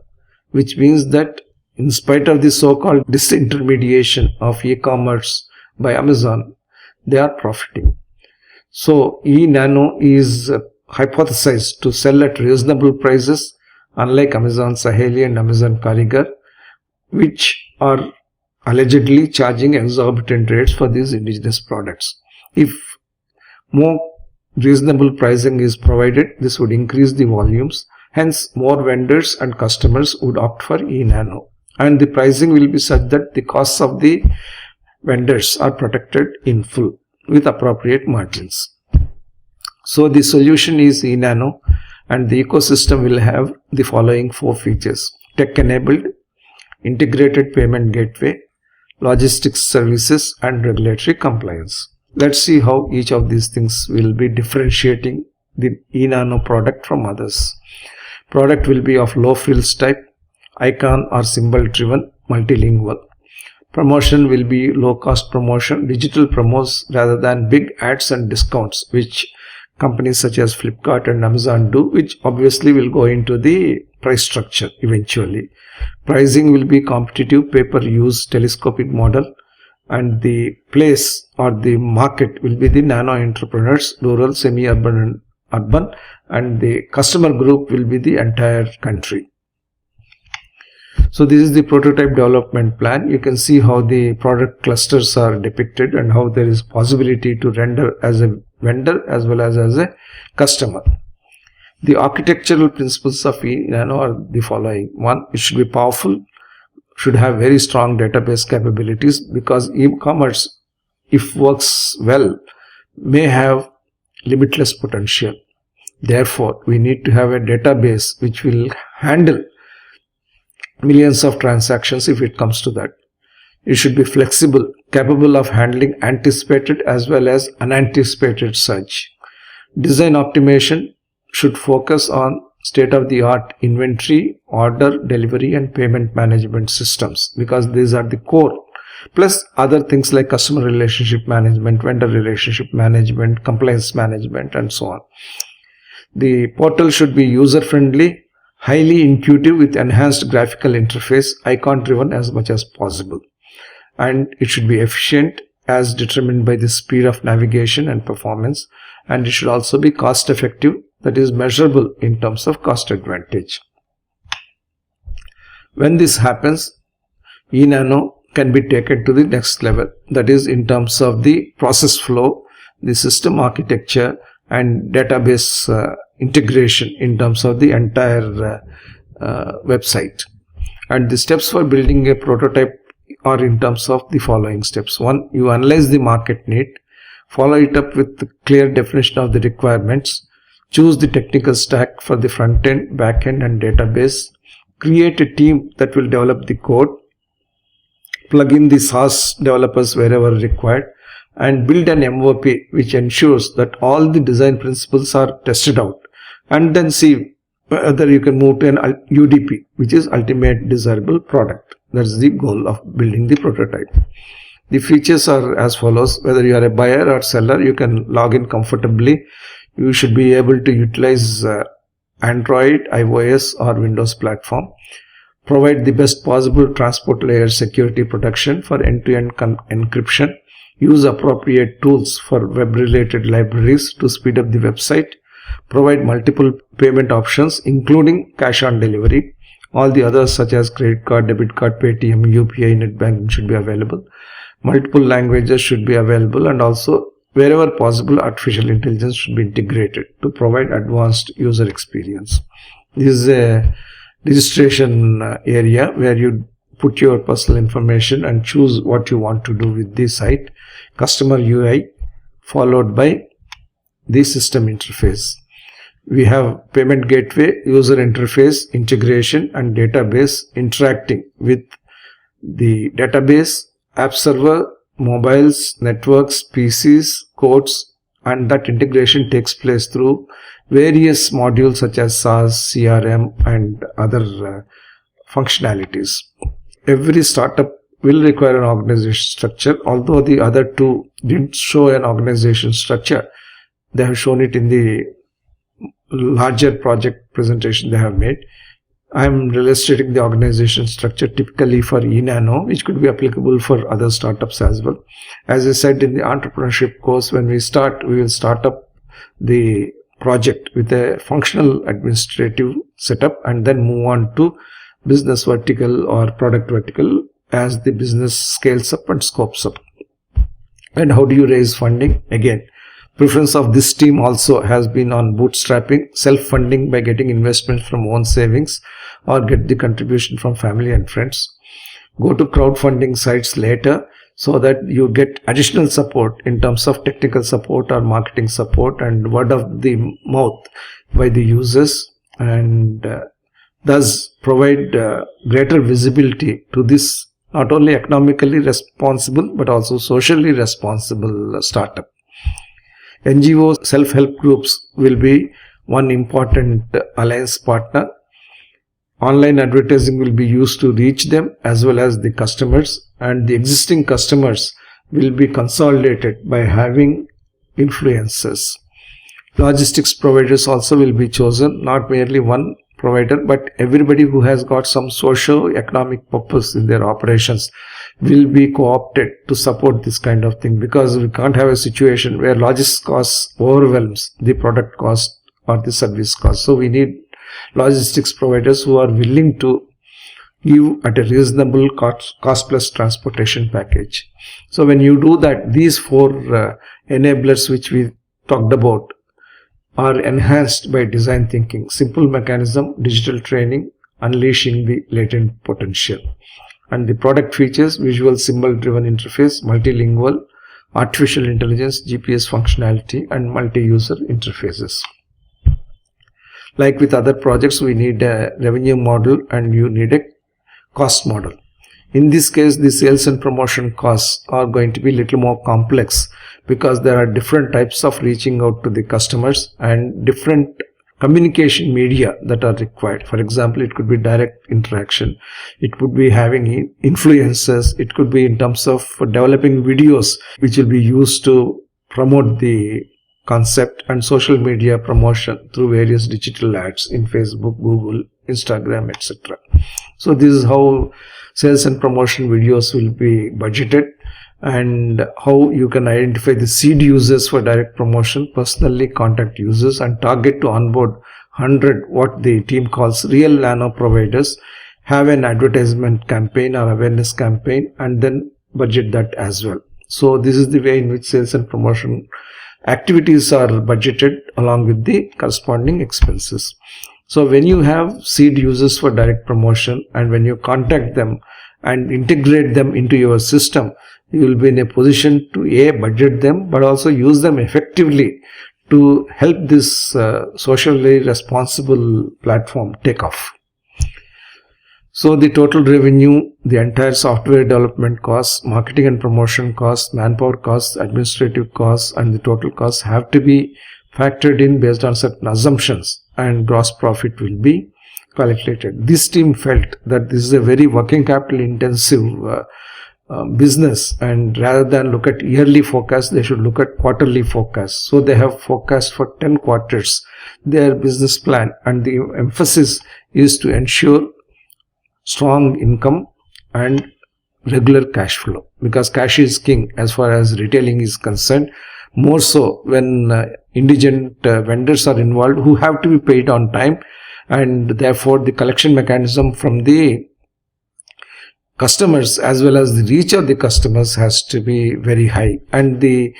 which means that in spite of the so-called disintermediation of e-commerce by Amazon, they are profiting. So eNano is hypothesized to sell at reasonable prices, unlike Amazon Saheli and Amazon Karigar, which are allegedly charging exorbitant rates for these indigenous products. If more reasonable pricing is provided, this would increase the volumes. Hence, more vendors and customers would opt for eNano. And the pricing will be such that the costs of the vendors are protected in full with appropriate margins. So the solution is eNano, and the ecosystem will have the following 4 features: tech-enabled, integrated payment gateway, logistics services and regulatory compliance. Let's see how each of these things will be differentiating the eNano product from others. Product will be of low frills type, icon or symbol driven, multilingual. Promotion will be low cost promotion, digital promos rather than big ads and discounts, which companies such as Flipkart and Amazon do, which obviously will go into the price structure eventually. Pricing will be competitive, pay-per-use telescopic model, and the place or the market will be the nano entrepreneurs, rural, semi-urban and urban, and the customer group will be the entire country. So this is the prototype development plan. You can see how the product clusters are depicted and how there is possibility to render as a vendor as well as a customer. The architectural principles of eNano are the following. 1, it should be powerful, should have very strong database capabilities, because e-commerce, if works well, may have limitless potential. Therefore, we need to have a database which will handle millions of transactions if it comes to that. It should be flexible, capable of handling anticipated as well as unanticipated search. Design optimization should focus on state-of-the-art inventory, order, delivery and payment management systems, because these are the core, plus other things like customer relationship management, vendor relationship management, compliance management and so on. The portal should be user-friendly, highly intuitive with enhanced graphical interface, icon-driven as much as possible. And it should be efficient as determined by the speed of navigation and performance, and it should also be cost-effective, that is measurable in terms of cost advantage. When this happens, eNano can be taken to the next level, that is in terms of the process flow, the system architecture and database integration in terms of the entire website. And the steps for building a prototype are in terms of the following steps. 1, you analyze the market need, follow it up with the clear definition of the requirements, choose the technical stack for the front end, back end and database, create a team that will develop the code, plug in the SaaS developers wherever required, and build an MVP which ensures that all the design principles are tested out, and then see whether you can move to an UDP, which is ultimate desirable product. That's the goal of building the prototype. The features are as follows. Whether you are a buyer or seller, you can log in comfortably. You should be able to utilize Android, iOS or Windows platform. Provide the best possible transport layer security protection for end-to-end encryption. Use appropriate tools for web-related libraries to speed up the website. Provide multiple payment options including cash on delivery. All the others such as credit card, debit card, Paytm, UPI, net banking should be available. Multiple languages should be available, and also wherever possible artificial intelligence should be integrated to provide advanced user experience. This is a registration area where you put your personal information and choose what you want to do with the site. Customer UI followed by the system interface. We have payment gateway, user interface, integration and database interacting with the database, app server, mobiles, networks, PCs, codes, and that integration takes place through various modules such as SaaS, CRM and other functionalities. Every startup will require an organization structure. Although the other two didn't show an organization structure, they have shown it in the larger project presentation they have made. I am illustrating the organization structure typically for eNano, which could be applicable for other startups as well. As I said in the entrepreneurship course, when we will start up the project with a functional administrative setup and then move on to business vertical or product vertical as the business scales up and scopes up. And how do you raise funding? Again, preference of this team also has been on bootstrapping, self-funding by getting investments from own savings or get the contribution from family and friends. Go to crowdfunding sites later so that you get additional support in terms of technical support or marketing support and word of the mouth by the users, and thus provide greater visibility to this not only economically responsible but also socially responsible startup. NGOs, self-help groups will be one important alliance partner. Online advertising will be used to reach them as well as the customers, and the existing customers will be consolidated by having influencers. Logistics providers also will be chosen, not merely one provider, but everybody who has got some socio-economic purpose in their operations will be co-opted to support this kind of thing, because we can't have a situation where logistics costs overwhelms the product cost or the service cost. So we need logistics providers who are willing to give at a reasonable cost plus transportation package. So when you do that, these four enablers which we talked about are enhanced by design thinking, simple mechanism, digital training, unleashing the latent potential. And the product features: visual symbol driven interface, multilingual, artificial intelligence, GPS functionality and multi-user interfaces. Like with other projects, we need a revenue model and you need a cost model. In this case, the sales and promotion costs are going to be a little more complex because there are different types of reaching out to the customers and different communication media that are required. For example, it could be direct interaction, it could be having influencers, it could be in terms of developing videos which will be used to promote the concept, and social media promotion through various digital ads in Facebook, Google, Instagram, etc. So this is how sales and promotion videos will be budgeted, and how you can identify the seed users for direct promotion, personally contact users and target to onboard 100 what the team calls real nano providers, have an advertisement campaign or awareness campaign and then budget that as well. So this is the way in which sales and promotion activities are budgeted along with the corresponding expenses. So when you have seed users for direct promotion and when you contact them and integrate them into your system, you will be in a position to budget them but also use them effectively to help this socially responsible platform take off. So the total revenue, the entire software development costs, marketing and promotion costs, manpower costs, administrative costs and the total costs have to be factored in based on certain assumptions, and gross profit will be calculated. This team felt that this is a very working capital intensive business, and rather than look at yearly forecast, they should look at quarterly forecast. So they have forecast for 10 quarters their business plan, and the emphasis is to ensure strong income and regular cash flow, because cash is king as far as retailing is concerned, more so when indigent vendors are involved who have to be paid on time, and therefore the collection mechanism from the customers as well as the reach of the customers has to be very high. And the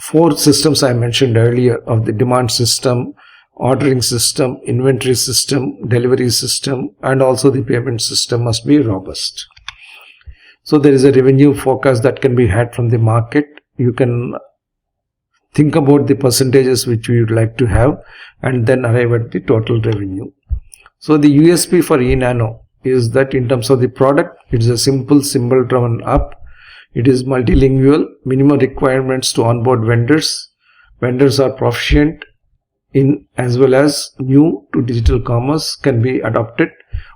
4 systems I mentioned earlier of the demand system, ordering system, inventory system, delivery system, and also the payment system must be robust. So there is a revenue forecast that can be had from the market. You can think about the percentages which we would like to have and then arrive at the total revenue. So the USP for eNano is that in terms of the product, it is a simple symbol driven app. It is multilingual, minimum requirements to onboard vendors. Vendors are proficient in as well as new to digital commerce can be adopted.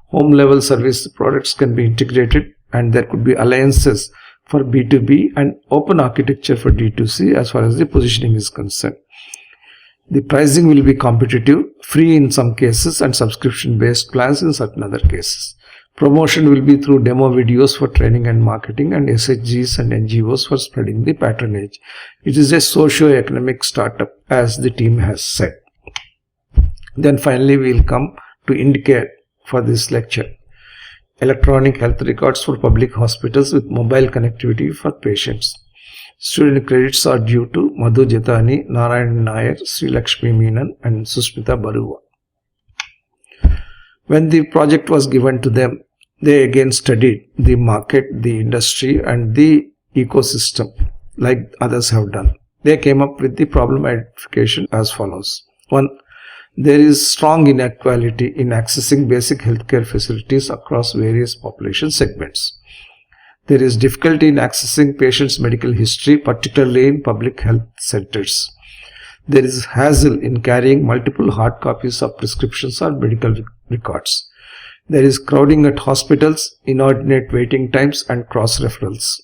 Home level service products can be integrated, and there could be alliances for B2B and open architecture for D2C as far as the positioning is concerned. The pricing will be competitive, free in some cases, and subscription based plans in certain other cases. Promotion will be through demo videos for training and marketing, and SHGs and NGOs for spreading the patronage. It is a socio-economic startup, as the team has said. Then finally we will come to indicate for this lecture. Electronic health records for public hospitals with mobile connectivity for patients. Student credits are due to Madhu Jethani, Narayan Nair, Sri Lakshmi Menon, and Susmita Baruwa. When the project was given to them, they again studied the market, the industry, and the ecosystem like others have done. They came up with the problem identification as follows. 1. There is strong inequality in accessing basic healthcare facilities across various population segments. There is difficulty in accessing patients' medical history, particularly in public health centers. There is hassle in carrying multiple hard copies of prescriptions or medical records. There is crowding at hospitals, inordinate waiting times, and cross-referrals.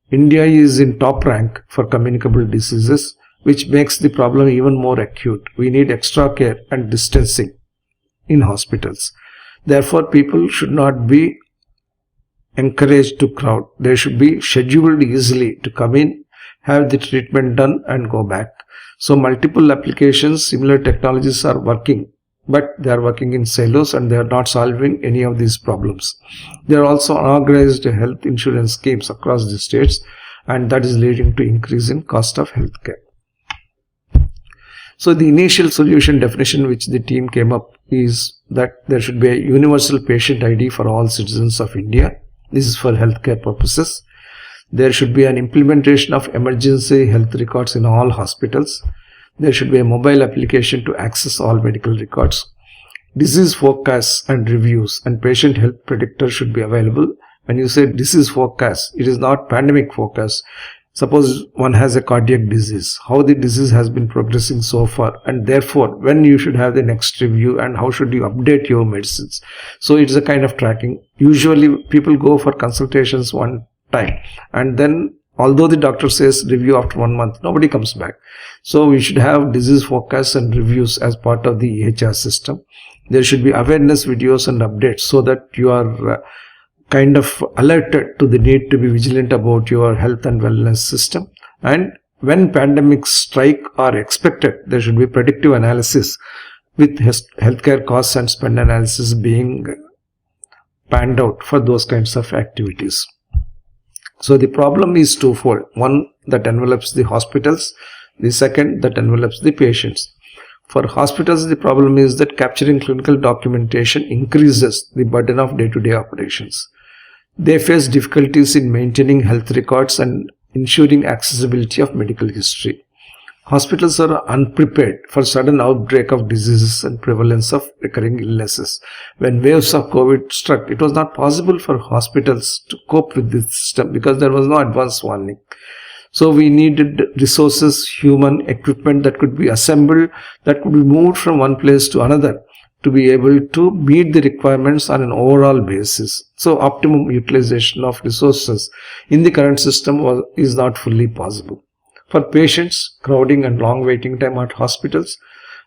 India is in top rank for communicable diseases, which makes the problem even more acute. We need extra care and distancing in hospitals. Therefore, people should not be encouraged to crowd. They should be scheduled easily to come in, have the treatment done, and go back. So multiple applications, similar technologies are working, but they are working in silos and they are not solving any of these problems. There are also unorganized health insurance schemes across the states, and that is leading to increase in cost of healthcare. So the initial solution definition which the team came up is that there should be a universal patient ID for all citizens of India. This is for healthcare purposes. There should be an implementation of emergency health records in all hospitals. There should be a mobile application to access all medical records. Disease forecasts and reviews and patient health predictors should be available. When you say disease forecast, it is not pandemic forecast. Suppose one has a cardiac disease, how the disease has been progressing so far, and therefore when you should have the next review and how should you update your medicines. So it's a kind of tracking. Usually people go for consultations one time, and then although the doctor says review after 1 month, nobody comes back. So we should have disease forecasts and reviews as part of the EHR system. There should be awareness videos and updates so that you are kind of alerted to the need to be vigilant about your health and wellness system. And when pandemics strike or expected, there should be predictive analysis with healthcare costs and spend analysis being panned out for those kinds of activities. So the problem is twofold. One that envelops the hospitals, the second that envelops the patients. For hospitals, the problem is that capturing clinical documentation increases the burden of day-to-day operations. They face difficulties in maintaining health records and ensuring accessibility of medical history. Hospitals are unprepared for sudden outbreak of diseases and prevalence of recurring illnesses. When waves of COVID struck, it was not possible for hospitals to cope with this system because there was no advance warning. So we needed resources, human equipment that could be assembled, that could be moved from one place to another to be able to meet the requirements on an overall basis. So optimum utilization of resources in the current system is not fully possible. For patients, crowding and long waiting time at hospitals,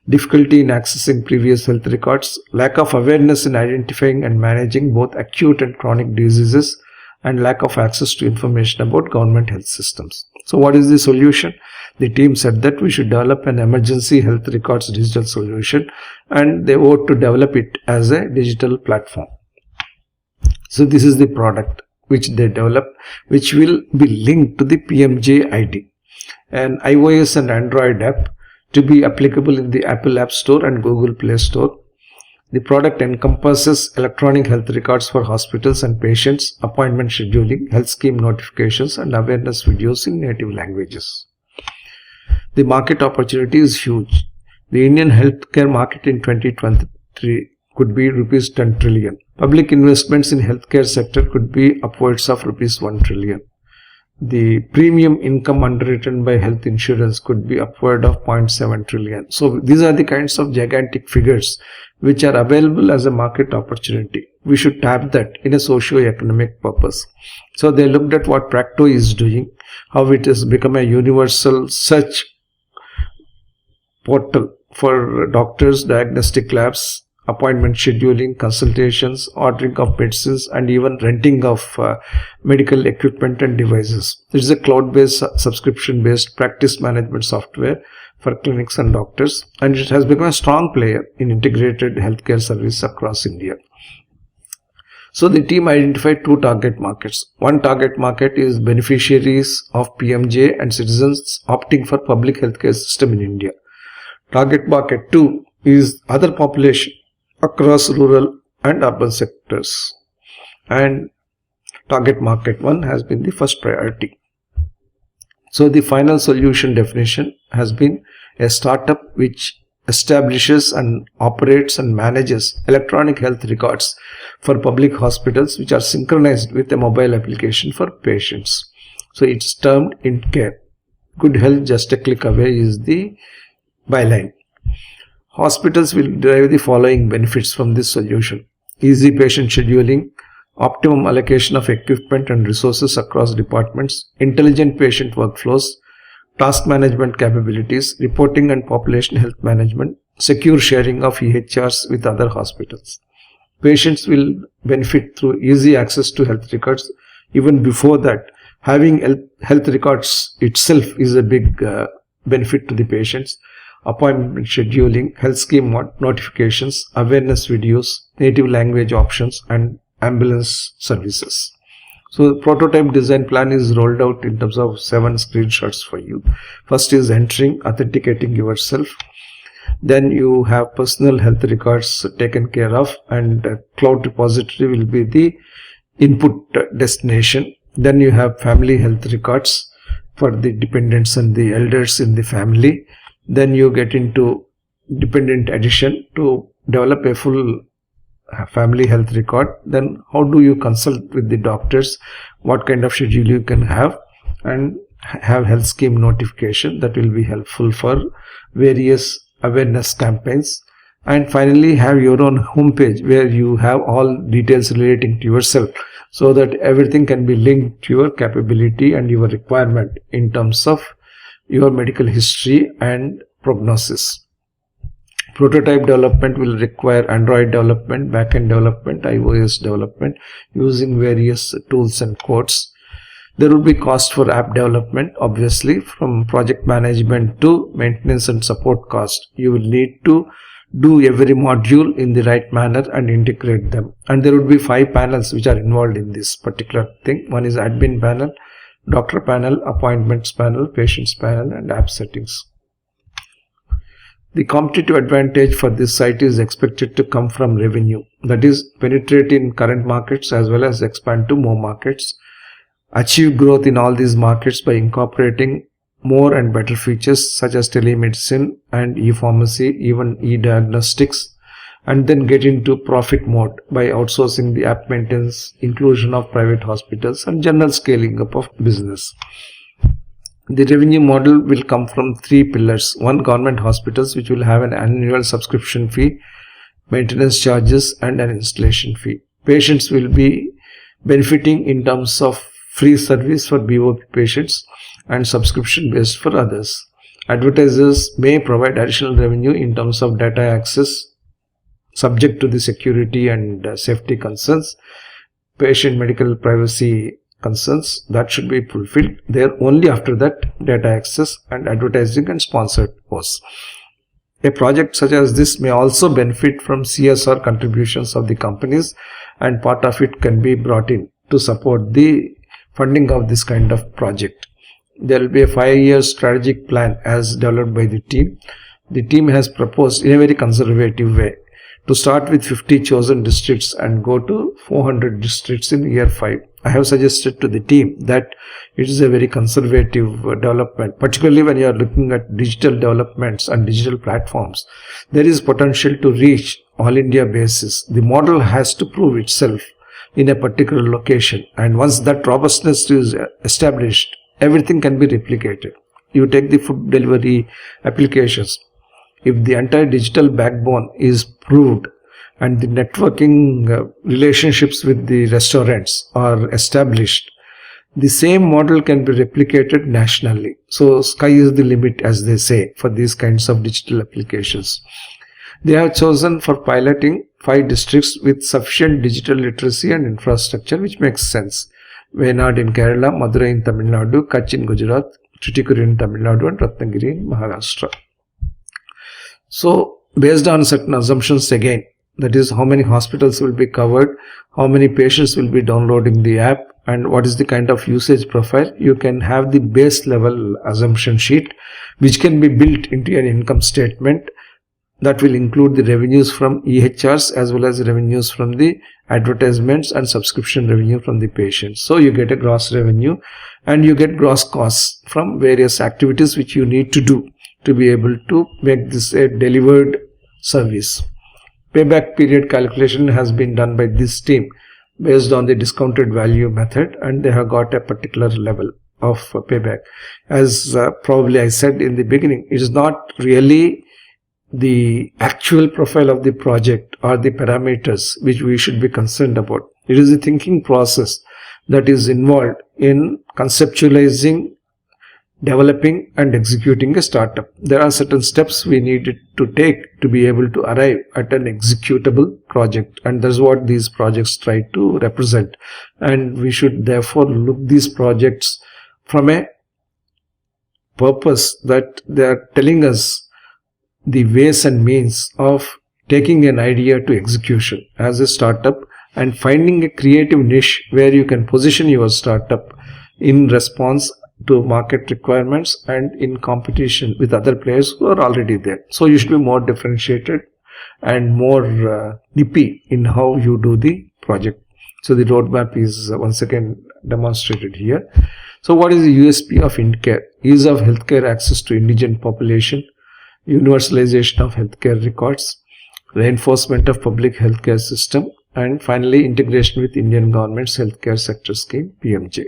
difficulty in accessing previous health records, lack of awareness in identifying and managing both acute and chronic diseases, and lack of access to information about government health systems. So what is the solution? The team said that we should develop an emergency health records digital solution, and they vote to develop it as a digital platform. So this is the product which they developed, which will be linked to the PMJ ID, an iOS and Android app to be applicable in the Apple App Store and Google Play Store. The product encompasses electronic health records for hospitals and patients, appointment scheduling, health scheme notifications, and awareness videos in native languages. The market opportunity is huge. The Indian healthcare market in 2023 could be rupees 10 trillion. Public investments in healthcare sector could be upwards of rupees 1 trillion. The premium income underwritten by health insurance could be upward of 0.7 trillion. So these are the kinds of gigantic figures which are available as a market opportunity. We should tap that in a socio-economic purpose. So they looked at what Practo is doing, how it has become a universal search portal for doctors, diagnostic labs, appointment scheduling, consultations, ordering of medicines, and even renting of medical equipment and devices. It is a cloud-based, subscription-based practice management software for clinics and doctors, and it has become a strong player in integrated healthcare service across India. So the team identified two target markets. One target market is beneficiaries of PMJ and citizens opting for public healthcare system in India. Target market 2 is other population across rural and urban sectors, and target market 1 has been the first priority. So the final solution definition has been a startup which establishes and operates and manages electronic health records for public hospitals which are synchronized with a mobile application for patients. So it's termed IntCare. Good health just a click away is the byline. Hospitals will derive the following benefits from this solution: easy patient scheduling, optimum allocation of equipment and resources across departments, intelligent patient workflows, task management capabilities, reporting and population health management, secure sharing of EHRs with other hospitals. Patients will benefit through easy access to health records. Even before that, having health records itself is a big benefit to the patients. Appointment scheduling, health scheme notifications, awareness videos, native language options, and ambulance services. So the prototype design plan is rolled out in terms of 7 screenshots for you. First is entering, authenticating yourself. Then you have personal health records taken care of, and cloud repository will be the input destination. Then you have family health records for the dependents and the elders in the family. Then you get into dependent addition to develop a full family health record. Then how do you consult with the doctors, what kind of schedule you can have, and have health scheme notification that will be helpful for various awareness campaigns. And finally have your own homepage where you have all details relating to yourself, so that everything can be linked to your capability and your requirement in terms of your medical history and prognosis. Prototype development will require Android development, backend development, iOS development using various tools and codes. There will be cost for app development, obviously, from project management to maintenance and support cost. You will need to do every module in the right manner and integrate them. And there will be 5 panels which are involved in this particular thing. One is admin panel, doctor panel, appointments panel, patients panel, and app settings. The competitive advantage for this site is expected to come from revenue, that is, penetrate in current markets as well as expand to more markets, achieve growth in all these markets by incorporating more and better features such as telemedicine and e-pharmacy, even e-diagnostics, and then get into profit mode by outsourcing the app maintenance, inclusion of private hospitals, and general scaling up of business. The revenue model will come from 3 pillars. One, government hospitals, which will have an annual subscription fee maintenance charges and an installation fee. Patients will be benefiting in terms of free service for BOP patients and subscription based for others. Advertisers may provide additional revenue in terms of data access subject to the security and safety concerns, patient medical privacy concerns that should be fulfilled there. Only after that data access and advertising and sponsored posts. A project such as this may also benefit from CSR contributions of the companies, and part of it can be brought in to support the funding of this kind of project. There will be a 5-year strategic plan as developed by the team. The team has proposed in a very conservative way to start with 50 chosen districts and go to 400 districts in year 5. I have suggested to the team that it is a very conservative development, particularly when you are looking at digital developments and digital platforms. There is potential to reach all India basis. The model has to prove itself in a particular location, and once that robustness is established, everything can be replicated. You take the food delivery applications. If the entire digital backbone is proved and the networking relationships with the restaurants are established, the same model can be replicated nationally. So sky is the limit, as they say, for these kinds of digital applications. They have chosen for piloting 5 districts with sufficient digital literacy and infrastructure, which makes sense. Wayanad in Kerala, Madurai in Tamil Nadu, Kutch in Gujarat, Tuticorin in Tamil Nadu, and Ratnagiri in Maharashtra. So, based on certain assumptions again, that is how many hospitals will be covered, how many patients will be downloading the app, and what is the kind of usage profile, you can have the base level assumption sheet which can be built into an income statement that will include the revenues from EHRs as well as revenues from the advertisements and subscription revenue from the patients. So you get a gross revenue and you get gross costs from various activities which you need to do to be able to make this a delivered service. Payback period calculation has been done by this team based on the discounted value method, and they have got a particular level of payback. As probably I said in the beginning, it is not really the actual profile of the project or the parameters which we should be concerned about. It is the thinking process that is involved in conceptualizing, developing and executing a startup. There are certain steps we needed to take to be able to arrive at an executable project, and that's what these projects try to represent. And we should therefore look these projects from a purpose that they are telling us the ways and means of taking an idea to execution as a startup and finding a creative niche where you can position your startup in response to market requirements and in competition with other players who are already there. So you should be more differentiated and more nippy in how you do the project. So the roadmap is once again demonstrated here. So what is the USP of IndCare? Ease of healthcare access to indigent population, universalization of healthcare records, reinforcement of public healthcare system, and finally integration with Indian government's healthcare sector scheme, PMJ.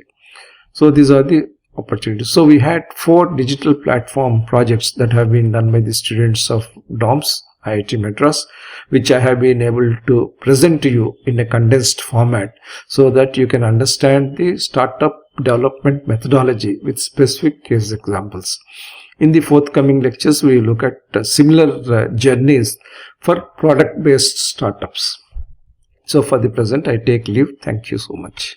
So these are the opportunities. So we had 4 digital platform projects that have been done by the students of DOMS, IIT Madras, which I have been able to present to you in a condensed format so that you can understand the startup development methodology with specific case examples. In the forthcoming lectures, we will look at similar journeys for product-based startups. So for the present, I take leave. Thank you so much.